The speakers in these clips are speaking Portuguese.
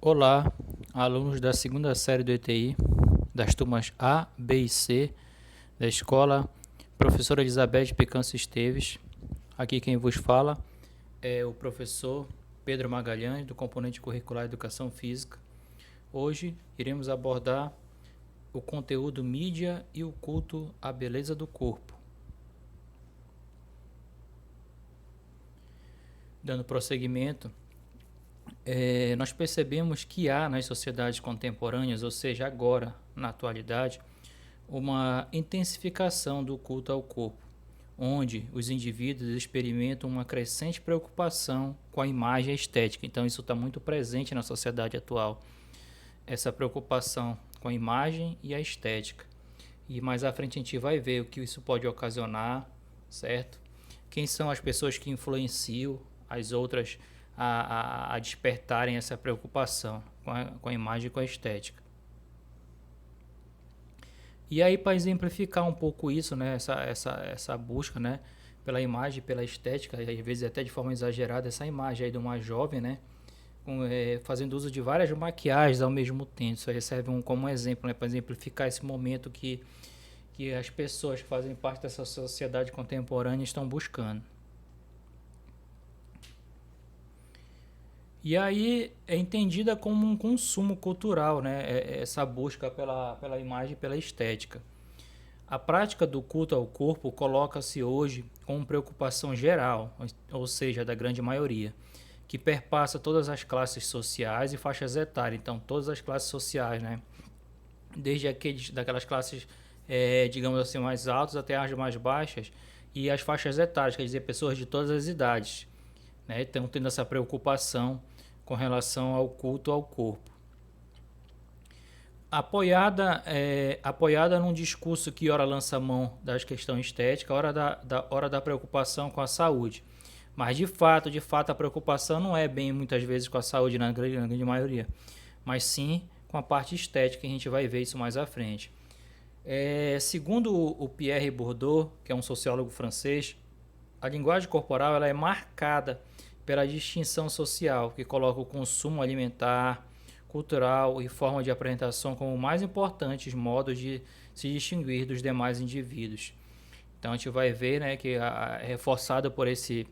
Olá, alunos da segunda série do ETI, das turmas A, B e C, da escola Professora Elizabeth Picanço Esteves. Aqui quem vos fala é o professor Pedro Magalhães, do componente curricular Educação Física. Hoje iremos abordar o conteúdo mídia e o culto à beleza do corpo. Dando prosseguimento, nós percebemos que há nas sociedades contemporâneas, ou seja, agora, na atualidade, uma intensificação do culto ao corpo, onde os indivíduos experimentam uma crescente preocupação com a imagem estética. Então, isso está muito presente na sociedade atual, essa preocupação com a imagem e a estética. E mais à frente a gente vai ver o que isso pode ocasionar, certo? Quem são as pessoas que influenciam as outras a despertarem essa preocupação com a imagem e com a estética. E aí, para exemplificar um pouco isso, né, essa busca, né, pela imagem, pela estética, e às vezes até de forma exagerada, essa imagem aí de uma jovem, né, fazendo uso de várias maquiagens ao mesmo tempo. Isso aí serve como exemplo, né, para exemplificar esse momento que as pessoas que fazem parte dessa sociedade contemporânea estão buscando. E aí é entendida como um consumo cultural, né? Essa busca pela imagem e pela estética. A prática do culto ao corpo coloca-se hoje como preocupação geral, ou seja, da grande maioria, que perpassa todas as classes sociais e faixas etárias. Então, todas as classes sociais, né? Desde daquelas classes, digamos assim, mais altas até as mais baixas, e as faixas etárias, quer dizer, pessoas de todas as idades, né? Estão tendo essa preocupação com relação ao culto ao corpo. Apoiada num discurso que ora lança mão das questões estéticas, ora da preocupação com a saúde. Mas de fato, a preocupação não é bem muitas vezes com a saúde na grande maioria, mas sim com a parte estética, a gente vai ver isso mais à frente. Segundo o Pierre Bourdieu, que é um sociólogo francês, a linguagem corporal ela é marcada pela distinção social, que coloca o consumo alimentar, cultural e forma de apresentação como mais importantes modos de se distinguir dos demais indivíduos. Então a gente vai ver, né, que é reforçado por esse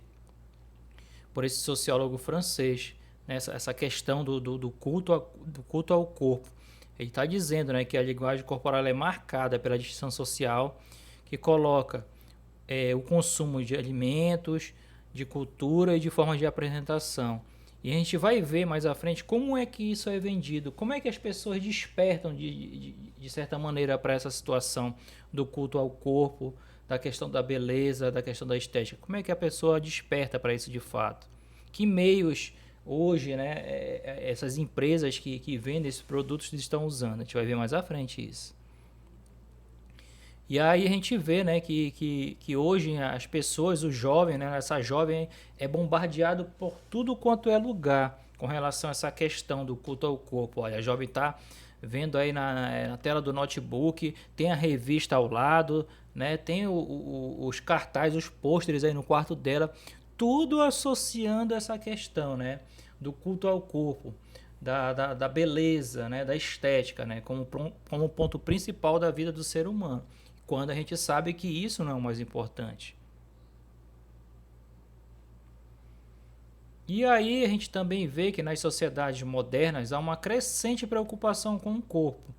sociólogo francês, né, essa questão do culto ao corpo. Ele está dizendo, né, que a linguagem corporal é marcada pela distinção social, que coloca o consumo de alimentos, de cultura e de formas de apresentação. E a gente vai ver mais à frente como é que isso é vendido, como é que as pessoas despertam de certa maneira para essa situação do culto ao corpo, da questão da beleza, da questão da estética. Como é que a pessoa desperta para isso de fato? Que meios hoje, né, essas empresas que vendem esses produtos estão usando? A gente vai ver mais à frente isso. E aí a gente vê, né, que hoje as pessoas, o jovem, né, essa jovem é bombardeado por tudo quanto é lugar com relação a essa questão do culto ao corpo. Olha, a jovem está vendo aí na tela do notebook, tem a revista ao lado, né, tem os cartazes, os pôsteres aí no quarto dela, tudo associando essa questão, né, do culto ao corpo. Da beleza, né, da estética, né, como ponto principal da vida do ser humano, quando a gente sabe que isso não é o mais importante. E aí a gente também vê que nas sociedades modernas há uma crescente preocupação com o corpo,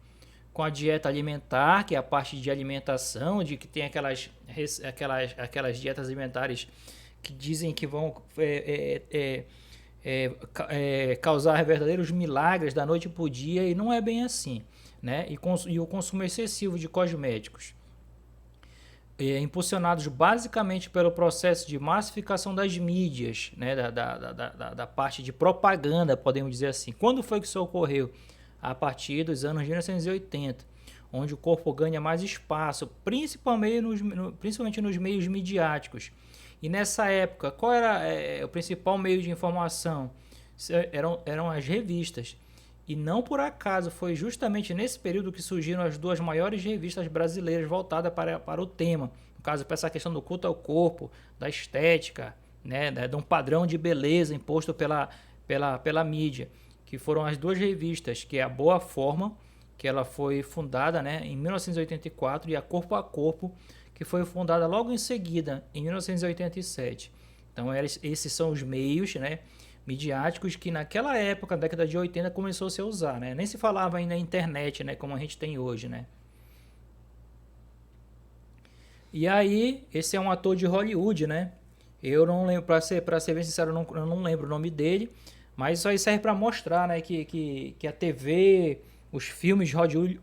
com a dieta alimentar, que é a parte de alimentação, de que tem aquelas dietas alimentares que dizem que vão causar verdadeiros milagres da noite para o dia, e não é bem assim, né? E o consumo excessivo de cosméticos, impulsionados basicamente pelo processo de massificação das mídias, né, da parte de propaganda, podemos dizer assim. Quando foi que isso ocorreu? A partir dos anos 1980, onde o corpo ganha mais espaço, principalmente nos meios midiáticos. E nessa época, qual era o principal meio de informação? Eram as revistas. E não por acaso foi justamente nesse período que surgiram as duas maiores revistas brasileiras voltadas para o tema. No caso, para essa questão do culto ao corpo, da estética, né, de um padrão de beleza imposto pela mídia, que foram as duas revistas, que é a Boa Forma, que ela foi fundada, né, em 1984, e a Corpo, que foi fundada logo em seguida, em 1987. Então, esses são os meios, né, midiáticos que naquela época, na década de 80, começou a se usar, né? Nem se falava ainda na internet, né, como a gente tem hoje, né? E aí, esse é um ator de Hollywood, né? Eu não lembro, pra ser bem sincero, eu não lembro o nome dele, mas isso aí serve para mostrar, né, que a TV, os filmes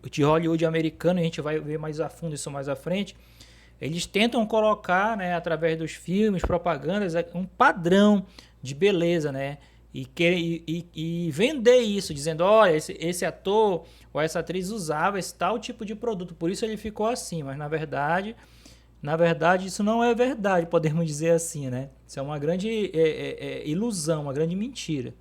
de Hollywood americano, a gente vai ver mais a fundo isso mais à frente, eles tentam colocar, né, através dos filmes, propagandas, um padrão de beleza, né? E vender isso, dizendo, olha, esse ator ou essa atriz usava esse tal tipo de produto, por isso ele ficou assim, mas na verdade isso não é verdade, podemos dizer assim, né? Isso é uma grande ilusão, uma grande mentira.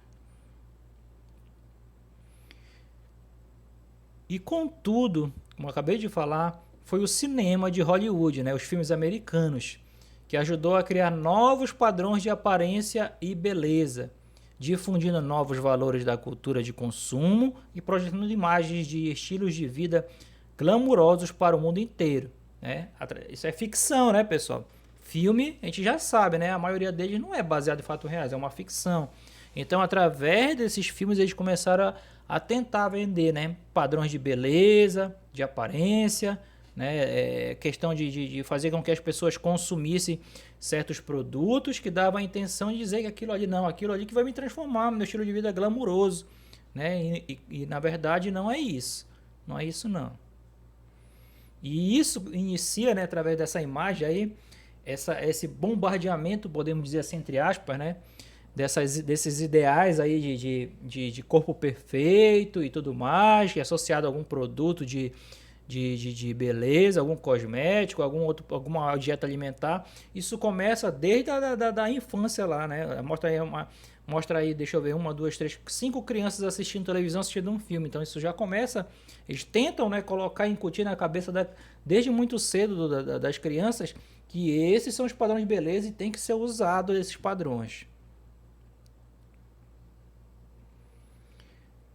E contudo, como eu acabei de falar, foi o cinema de Hollywood, né, os filmes americanos, que ajudou a criar novos padrões de aparência e beleza, difundindo novos valores da cultura de consumo e projetando imagens de estilos de vida glamurosos para o mundo inteiro, né? Isso é ficção, né, pessoal? Filme, a gente já sabe, né? A maioria deles não é baseado em fatos reais, é uma ficção. Então, através desses filmes, eles começaram a tentar vender, né, padrões de beleza, de aparência, né, questão de fazer com que as pessoas consumissem certos produtos que davam a intenção de dizer que aquilo ali não, aquilo ali que vai me transformar no meu estilo de vida glamuroso, né, e na verdade não é isso, não é isso não. E isso inicia, né, através dessa imagem aí, esse bombardeamento, podemos dizer assim, entre aspas, né, desses ideais aí de corpo perfeito e tudo mais, que é associado a algum produto de beleza, algum cosmético, alguma dieta alimentar. Isso começa desde da infância lá, né? Mostra aí, deixa eu ver, uma, duas, três, cinco crianças assistindo televisão, assistindo um filme. Então isso já começa, eles tentam, né, colocar, incutir na cabeça desde muito cedo das crianças que esses são os padrões de beleza e tem que ser usado esses padrões.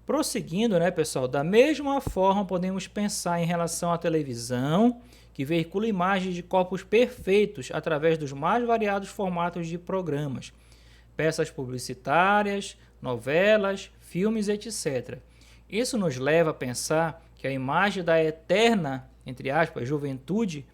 Prosseguindo, né, pessoal, da mesma forma podemos pensar em relação à televisão, que veicula imagens de corpos perfeitos através dos mais variados formatos de programas, peças publicitárias, novelas, filmes, etc. Isso nos leva a pensar que a imagem da eterna, entre aspas, juventude,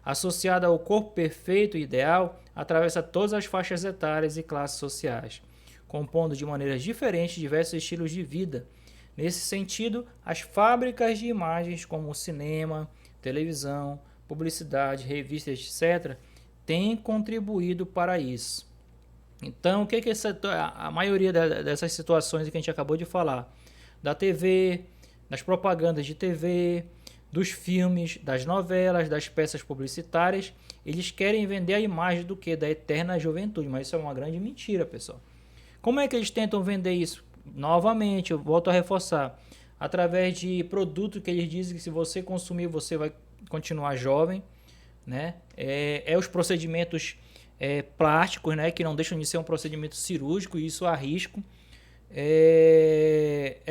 associada ao corpo perfeito e ideal, atravessa todas as faixas etárias e classes sociais, compondo de maneiras diferentes diversos estilos de vida. Nesse sentido, as fábricas de imagens como o cinema, televisão, publicidade, revistas, etc., têm contribuído para isso. Então, o que a maioria dessas situações que a gente acabou de falar? Da TV, das propagandas de TV, dos filmes, das novelas, das peças publicitárias, eles querem vender a imagem do que? Da eterna juventude, mas isso é uma grande mentira, pessoal. Como é que eles tentam vender isso? Novamente, eu volto a reforçar, através de produtos que eles dizem que se você consumir, você vai continuar jovem, né? Os procedimentos plásticos, né? Que não deixam de ser um procedimento cirúrgico, e isso há risco.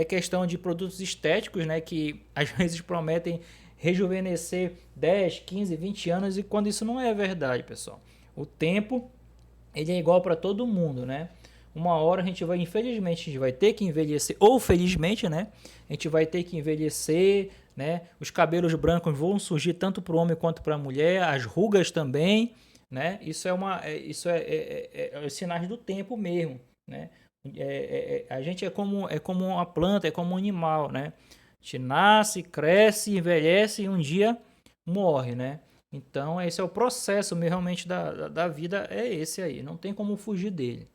Questão de produtos estéticos, né? Que às vezes prometem rejuvenescer 10, 15, 20 anos, e quando isso não é verdade, pessoal. O tempo, ele é igual para todo mundo, né? Uma hora a gente vai, infelizmente, a gente vai ter que envelhecer, ou felizmente, né? A gente vai ter que envelhecer, né? Os cabelos brancos vão surgir tanto para o homem quanto para a mulher, as rugas também, né? Isso é sinais do tempo mesmo, né? A gente é como uma planta, é como um animal, né? A gente nasce, cresce, envelhece e um dia morre, né? Então, esse é o processo realmente da vida, é esse aí, não tem como fugir dele.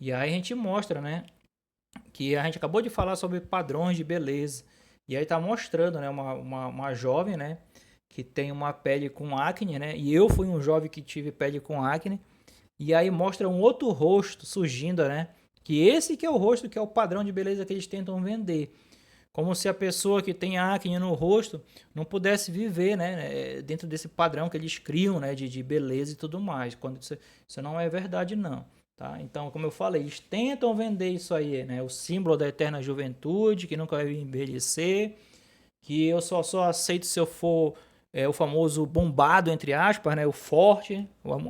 E aí a gente mostra, né, que a gente acabou de falar sobre padrões de beleza. E aí tá mostrando, né, uma jovem, né, que tem uma pele com acne, né? E eu fui um jovem que tive pele com acne. E aí mostra um outro rosto surgindo, né? Que esse que é o rosto, que é o padrão de beleza que eles tentam vender. Como se a pessoa que tem acne no rosto não pudesse viver, né, dentro desse padrão que eles criam, né, de beleza e tudo mais. Quando isso não é verdade, não. Tá? Então, como eu falei, eles tentam vender isso aí, né? O símbolo da eterna juventude, que nunca vai envelhecer, que eu só aceito se eu for o famoso bombado, entre aspas, né? O forte.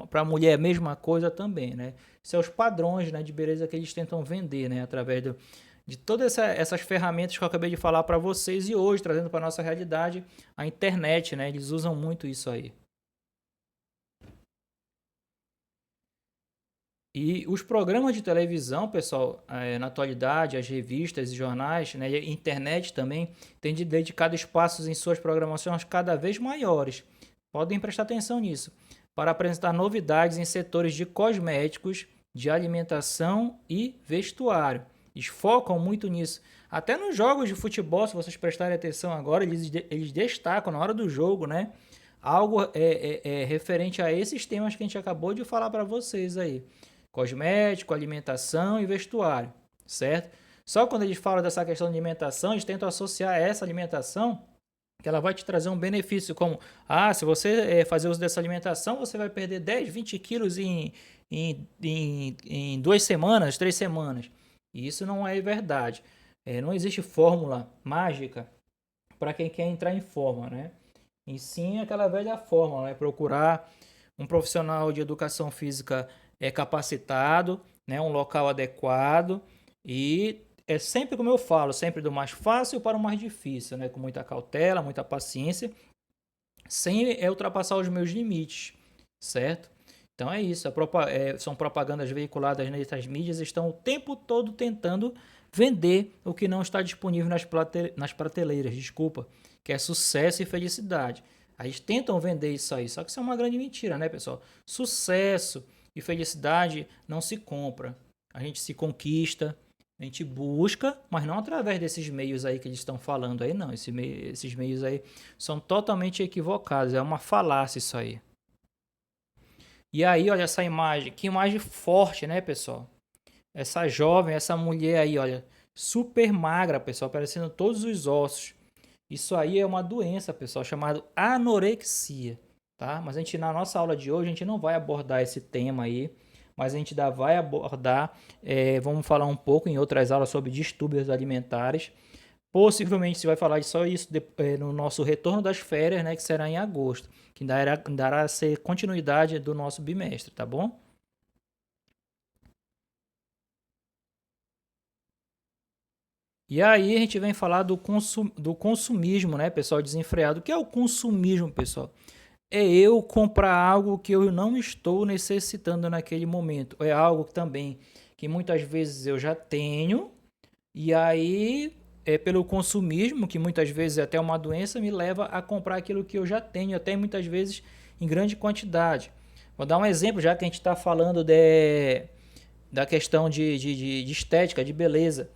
Para a mulher é a mesma coisa também, né? São os padrões, né, de beleza que eles tentam vender, né? Através de todas essas ferramentas que eu acabei de falar para vocês e hoje, trazendo para nossa realidade, a internet, né? Eles usam muito isso aí. E os programas de televisão, pessoal, na atualidade, as revistas e jornais, né, e a internet também, têm dedicado espaços em suas programações cada vez maiores. Podem prestar atenção nisso, para apresentar novidades em setores de cosméticos, de alimentação e vestuário. Eles focam muito nisso. Até nos jogos de futebol, se vocês prestarem atenção agora, eles destacam na hora do jogo, né? Algo referente a esses temas que a gente acabou de falar para vocês aí. Cosmético, alimentação e vestuário, certo? Só quando eles falam dessa questão de alimentação, eles tentam associar essa alimentação que ela vai te trazer um benefício, como, se você fazer uso dessa alimentação, você vai perder 10, 20 quilos em 2 semanas, 3 semanas. E isso não é verdade. Não existe fórmula mágica para quem quer entrar em forma, né? E sim aquela velha fórmula, né? Procurar um profissional de educação física capacitado, né? Um local adequado e é sempre como eu falo, sempre do mais fácil para o mais difícil, né? Com muita cautela, muita paciência, sem ultrapassar os meus limites, certo? Então é isso, são propagandas veiculadas nessas mídias, estão o tempo todo tentando vender o que não está disponível nas prateleiras, desculpa, que é sucesso e felicidade. Aí eles tentam vender isso aí, só que isso é uma grande mentira, né, pessoal? Sucesso e felicidade não se compra, a gente se conquista, a gente busca, mas não através desses meios aí que eles estão falando aí, não. Esses meios aí são totalmente equivocados, é uma falácia isso aí. E aí, olha essa imagem, que imagem forte, né, pessoal? Essa jovem, essa mulher aí, olha, super magra, pessoal, parecendo todos os ossos. Isso aí é uma doença, pessoal, chamada anorexia, tá? Mas na nossa aula de hoje, a gente não vai abordar esse tema aí, mas a gente vai abordar, vamos falar um pouco em outras aulas sobre distúrbios alimentares. Possivelmente se vai falar só isso no nosso retorno das férias, né, que será em agosto, que dará a ser continuidade do nosso bimestre, tá bom? E aí a gente vem falar do consumismo, né, pessoal, desenfreado. O que é o consumismo, pessoal? É eu comprar algo que eu não estou necessitando naquele momento. É algo também que muitas vezes eu já tenho, e aí pelo consumismo, que muitas vezes é até uma doença, me leva a comprar aquilo que eu já tenho, até muitas vezes em grande quantidade. Vou dar um exemplo, já que a gente está falando da questão de estética, de beleza.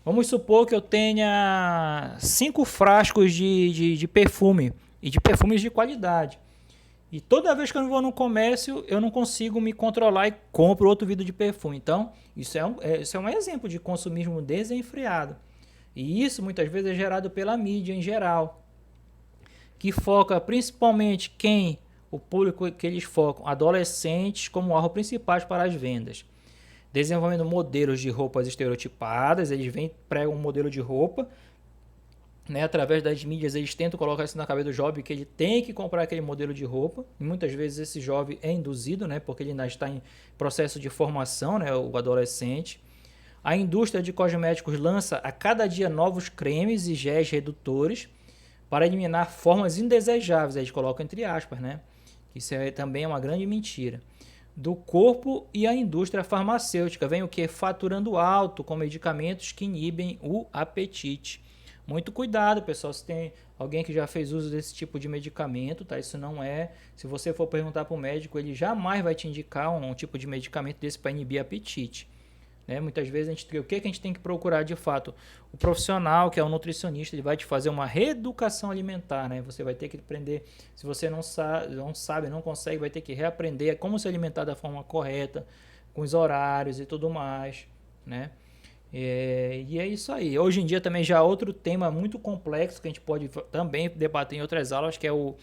Vamos supor que eu tenha 5 frascos de perfume, e de perfumes de qualidade. E toda vez que eu vou no comércio, eu não consigo me controlar e compro outro vidro de perfume. Então, isso é um exemplo de consumismo desenfreado. E isso muitas vezes é gerado pela mídia em geral, que foca principalmente o público que eles focam, adolescentes como alvo principais para as vendas. Desenvolvendo modelos de roupas estereotipadas, eles pregam um modelo de roupa, né, através das mídias eles tentam colocar isso na cabeça do jovem que ele tem que comprar aquele modelo de roupa. E muitas vezes esse jovem é induzido, né, porque ele ainda está em processo de formação, né, o adolescente. A indústria de cosméticos lança a cada dia novos cremes e géis redutores para eliminar formas indesejáveis, eles colocam entre aspas, né? Isso também é uma grande mentira. Do corpo e a indústria farmacêutica vem o que? Faturando alto com medicamentos que inibem o apetite. Muito cuidado, pessoal, se tem alguém que já fez uso desse tipo de medicamento, tá? Isso não é... Se você for perguntar para o médico, ele jamais vai te indicar um tipo de medicamento desse para inibir apetite. Né? Muitas vezes o que a gente tem que procurar de fato? O profissional, que é o nutricionista, ele vai te fazer uma reeducação alimentar, né? Você vai ter que aprender, se você não sabe, não consegue, vai ter que reaprender como se alimentar da forma correta, com os horários e tudo mais, né? E é isso aí. Hoje em dia também já outro tema muito complexo que a gente pode também debater em outras aulas, que é o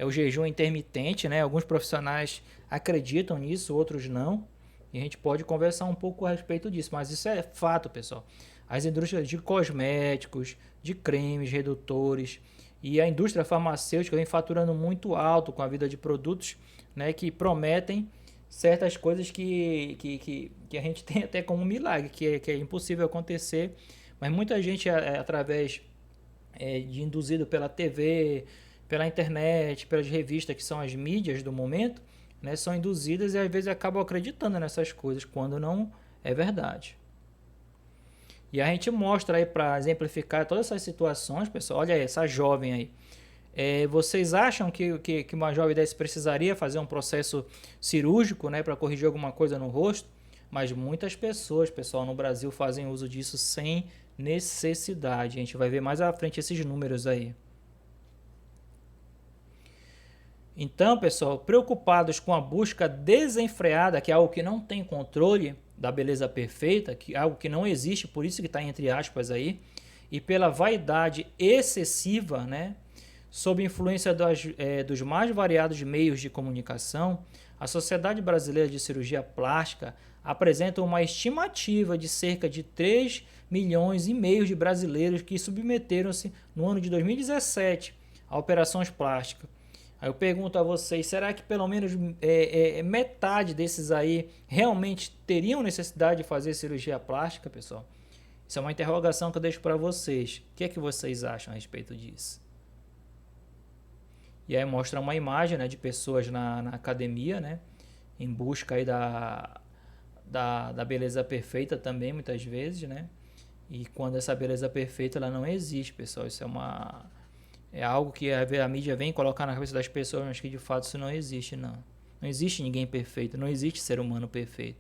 jejum intermitente, né? Alguns profissionais acreditam nisso, outros não. E a gente pode conversar um pouco a respeito disso, mas isso é fato, pessoal. As indústrias de cosméticos, de cremes, redutores e a indústria farmacêutica vem faturando muito alto com a vida de produtos, né, que prometem certas coisas que a gente tem até como um milagre, que é impossível acontecer, mas muita gente, através de induzido pela TV, pela internet, pelas revistas que são as mídias do momento, né, são induzidas e às vezes acabam acreditando nessas coisas, quando não é verdade. E a gente mostra aí para exemplificar todas essas situações, pessoal. Olha aí, essa jovem aí. Vocês acham que uma jovem dessa precisaria fazer um processo cirúrgico, né, para corrigir alguma coisa no rosto? Mas muitas pessoas, pessoal, no Brasil fazem uso disso sem necessidade. A gente vai ver mais à frente esses números aí. Então, pessoal, preocupados com a busca desenfreada, que é algo que não tem controle da beleza perfeita, que é algo que não existe, por isso que está entre aspas aí, e pela vaidade excessiva, né? Sob influência dos mais variados meios de comunicação, a Sociedade Brasileira de Cirurgia Plástica apresenta uma estimativa de cerca de 3,5 milhões de brasileiros que submeteram-se no ano de 2017 a operações plásticas. Aí eu pergunto a vocês, será que pelo menos metade desses aí realmente teriam necessidade de fazer cirurgia plástica, pessoal? Isso é uma interrogação que eu deixo para vocês. O que é que vocês acham a respeito disso? E aí mostra uma imagem, né, de pessoas na academia, né, em busca aí da beleza perfeita também, muitas vezes, né? E quando essa beleza perfeita ela não existe, pessoal. Isso é algo que a mídia vem colocar na cabeça das pessoas, mas que de fato isso não existe, não. Não existe ninguém perfeito, não existe ser humano perfeito.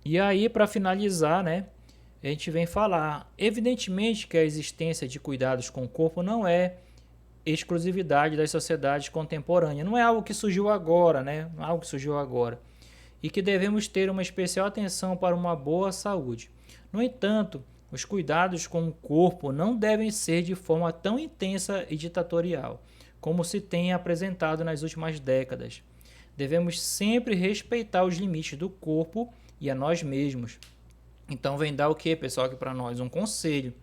E aí, para finalizar, né, a gente vem falar, evidentemente que a existência de cuidados com o corpo não é exclusividade das sociedades contemporâneas, não é algo que surgiu agora, né? Não é algo que surgiu agora. E que devemos ter uma especial atenção para uma boa saúde. No entanto, os cuidados com o corpo não devem ser de forma tão intensa e ditatorial, como se tem apresentado nas últimas décadas. Devemos sempre respeitar os limites do corpo e a nós mesmos. Então vem dar o que, pessoal, aqui para nós? Um conselho.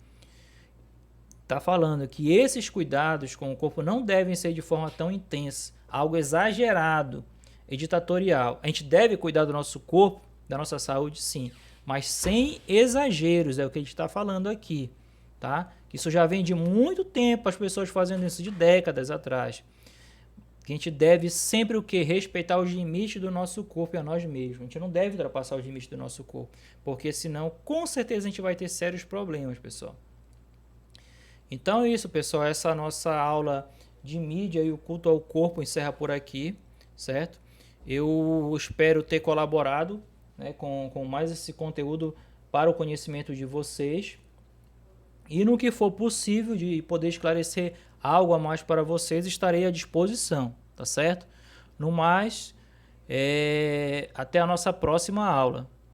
Está falando que esses cuidados com o corpo não devem ser de forma tão intensa, algo exagerado e ditatorial. A gente deve cuidar do nosso corpo, da nossa saúde, sim, mas sem exageros, é o que a gente está falando aqui, tá? Isso já vem de muito tempo, as pessoas fazendo isso de décadas atrás. Que a gente deve sempre o que? Respeitar os limites do nosso corpo e a nós mesmos. A gente não deve ultrapassar os limites do nosso corpo, porque senão, com certeza, a gente vai ter sérios problemas, pessoal. Então é isso, pessoal. Essa nossa aula de mídia e o culto ao corpo encerra por aqui, certo? Eu espero ter colaborado, né, com mais esse conteúdo para o conhecimento de vocês. E no que for possível de poder esclarecer algo a mais para vocês, estarei à disposição, tá certo? No mais, até a nossa próxima aula.